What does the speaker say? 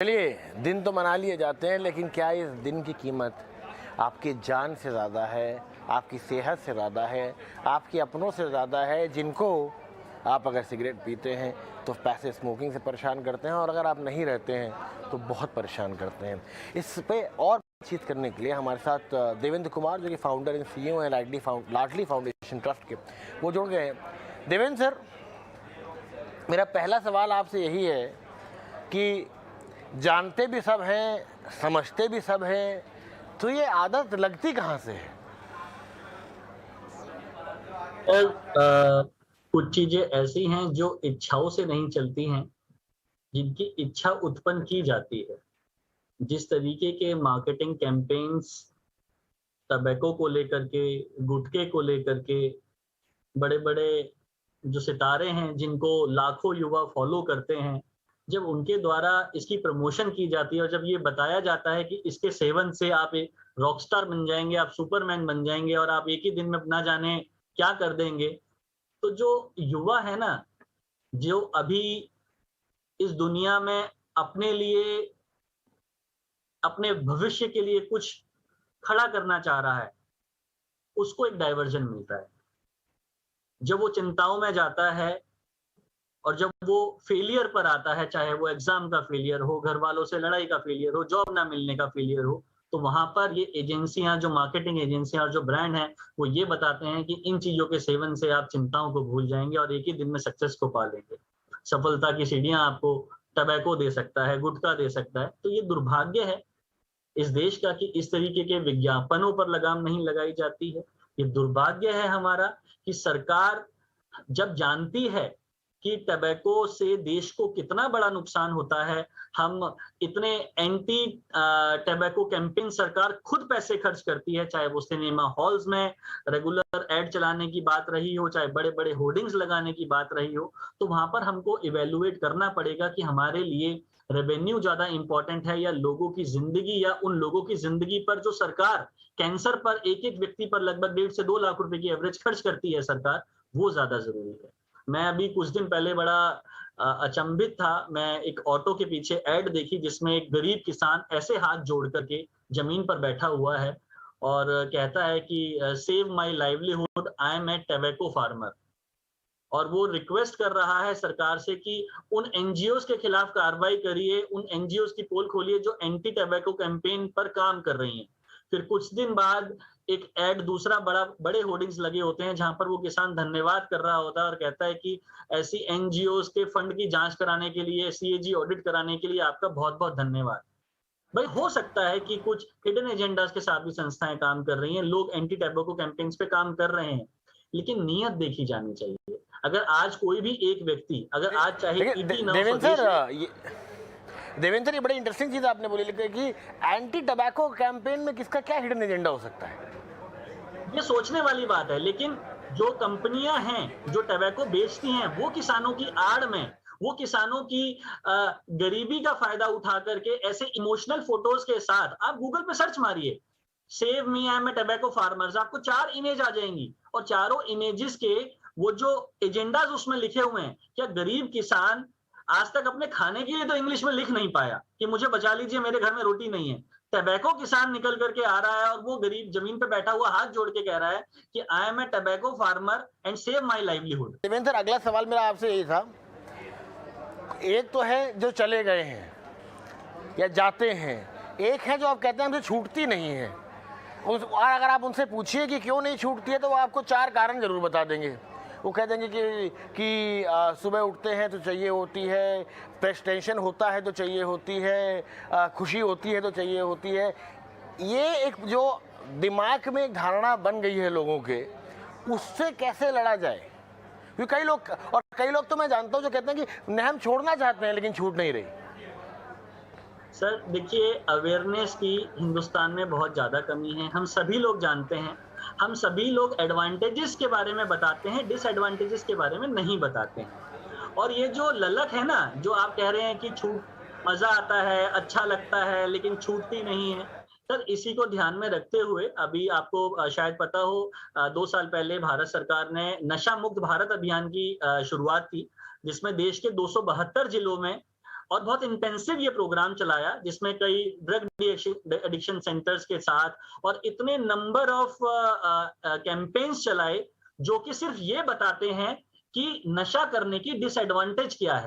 चलिए, दिन तो मना लिए जाते हैं, लेकिन क्या इस दिन की कीमत आपकी जान से ज़्यादा है, आपकी सेहत से ज़्यादा है, आपके अपनों से ज़्यादा है, जिनको आप अगर सिगरेट पीते हैं तो पैसे स्मोकिंग से परेशान करते हैं, और अगर आप नहीं रहते हैं तो बहुत परेशान करते हैं। इस पे और बातचीत करने के लिए हमारे साथ देवेंद्र कुमार, जो कि फाउंडर एंड CEO हैं लाडली फाउंडेशन ट्रस्ट के, वो जुड़ गए हैं। देवेंद्र सर, मेरा पहला सवाल आपसे यही है कि जानते भी सब हैं, समझते भी सब हैं, तो ये आदत लगती कहाँ से है? कुछ चीजें ऐसी हैं जो इच्छाओं से नहीं चलती हैं, जिनकी इच्छा उत्पन्न की जाती है। जिस तरीके के मार्केटिंग कैंपेन्स टबैको को लेकर के, गुटखे को लेकर के, बड़े-बड़े जो सितारे हैं जिनको लाखों युवा फॉलो करते हैं, जब उनके द्वारा इसकी प्रमोशन की जाती है और जब ये बताया जाता है कि इसके सेवन से आप एक रॉकस्टार बन जाएँगे, आप सुपरमैन बन जाएँगे और आप एक ही दिन में ना जाने क्या कर देंगे। तो जो युवा है ना, जो अभी इस दुनिया में अपने लिए, अपने भविष्य के लिए कुछ खड़ा करना चाह रहा है, उसको एक डायवर्जन मिलता है। जब वो चिंताओं में जाता है और जब वो फेलियर पर आता है, चाहे वो एग्ज़ाम का फेलियर हो, घर वालों से लड़ाई का फेलियर हो, जॉब ना मिलने का फेलियर हो, तो वहाँ पर ये एजेंसियाँ, जो मार्केटिंग एजेंसियाँ और जो ब्रांड हैं, वो ये बताते हैं कि इन चीज़ों के सेवन से आप चिंताओं को भूल जाएँगे और एक ही दिन में सक्सेस को पा लेंगे। सफलता की सीढ़ियाँ आपको टबैको दे सकता है, गुटखा दे सकता है। तो ये दुर्भाग्य है इस देश का कि इस तरीके के विज्ञापनों पर लगाम नहीं लगाई जाती है। ये दुर्भाग्य है हमारा कि सरकार जब जानती है कि टबैको से देश को कितना बड़ा नुकसान होता है, हम इतने एंटी टबैको कैंपेन सरकार खुद पैसे खर्च करती है, चाहे वो सिनेमा हॉल्स में रेगुलर एड चलाने की बात रही हो, चाहे बड़े-बड़े होर्डिंग्स लगाने की बात रही हो, तो वहाँ पर हमको इवैल्यूएट करना पड़ेगा कि हमारे लिए रेवेन्यू ज़्यादा इम्पोर्टेंट है या लोगों की ज़िंदगी, या उन लोगों की ज़िंदगी पर जो सरकार कैंसर पर एक-एक व्यक्ति पर लगभग 1.5 से 2 लाख रुपए की एवरेज खर्च करती है सरकार, वो ज़्यादा ज़रूरी है। मैं अभी कुछ दिन पहले बड़ा अचंभित था, मैं एक ऑटो के पीछे एड देखी जिसमें एक गरीब किसान ऐसे हाथ जोड़ कर के ज़मीन पर बैठा हुआ है और कहता है कि save my livelihood, I am a tobacco farmer. और वो रिक्वेस्ट कर रहा है सरकार से कि उन एनजीओज़ के खिलाफ कार्रवाई करिए, उन एनजीओज़ की पोल खोलिए जो एंटी टोबैको कैंपेन पर काम कर रही हैं। फिर कुछ दिन बाद एक एड दूसरा बड़े होर्डिंग्स लगे होते हैं जहां पर वो किसान धन्यवाद कर रहा होता है और कहता है कि ऐसी एनजीओज़ के फंड की जांच कराने के लिए, सीएजी ऑडिट कराने के लिए आपका बहुत-बहुत धन्यवाद। भाई हो सकता है कि कुछ हिडन एजेंडास के साथ भी संस्थाएं काम कर रही हैं, लोग एंटी टोबैको कैंपेन्स पे काम कर रहे हैं, लेकिन नीयत देखी जानी चाहिए। अगर आज कोई भी एक व्यक्ति, अगर आज चाहे देखिए ईटी ना हो देवेंद्र स्वदेश में, सर, देवेंद्र सर, ये बड़ी इंटरेस्टिंग चीज़ आपने बोली कि एंटी टबैको कैंपेन में किसका क्या हिडन एजेंडा हो सकता है? ये सोचने वाली बात है, लेकिन जो कंपनियां हैं जो टबैको बेचती हैं, वो किसानों की आड़ में, वो किसानों की गरीबी का फायदा उठा करके ऐसे इमोशनल फोटोज के साथ, आप गूगल पे सर्च मारिए save me I am a tobacco farmers, आपको 4 इमेज आ जाएंगी और चारों इमेजेस के वो जो एजेंडाज उसमें लिखे हुए हैं, क्या गरीब किसान आज तक अपने खाने के लिए तो इंग्लिश में लिख नहीं पाया कि मुझे बचा लीजिए मेरे घर में रोटी नहीं है। टबैको किसान निकल करके आ रहा है और वो गरीब जमीन पे बैठा हुआ हाथ जोड़ के कह रहा है कि I am a tobacco farmer and save my livelihood. Devendra sir, अगला सवाल मेरा आपसे यही था। एक तो है जो चले गए हैं या जाते हैं, एक है जो आप कहते हैं हमसे छूटती नहीं है। और अगर आप उनसे पूछिए कि क्यों नहीं छूटती है, तो वो आपको 4 कारण जरूर बता देंगे। वो कह देंगे कि सुबह उठते हैं तो चाहिए होती है, टेंशन होता है तो चाहिए होती है, खुशी होती है तो चाहिए होती है। ये एक जो दिमाग में एक धारणा बन गई है लोगों के, उससे कैसे लड़ा जाए? क्योंकि कई लोग तो मैं जानता हूँ जो कहते हैं कि नहीं, हम छोड़ना चाहते हैं लेकिन छूट नहीं रही। सर देखिए, अवेयरनेस की हिंदुस्तान में बहुत ज्यादा कमी है, हम सभी लोग जानते हैं। हम सभी लोग एडवांटेजेस के बारे में बताते हैं, डिसएडवांटेजेस के बारे में नहीं बताते हैं। और ये जो ललक है ना, जो आप कह रहे हैं कि छूट, मजा आता है, अच्छा लगता है, लेकिन छूटती नहीं है। सर इसी को ध्यान में रखते हुए अभी आपको शायद पता हो, 2 साल पहले भारत सरकार ने नशा मुक्त भारत अभियान की शुरुआत की, जिसमें देश के 272 जिलों में और बहुत इंटेंसिव ये प्रोग्राम चलाया जिसमें कई ड्रग एडिक्शन सेंटर्स के साथ और इतने नंबर ऑफ कैंपेन्स चलाए जो कि सिर्फ ये बताते हैं कि नशा करने की डिसएडवांटेज क्या है।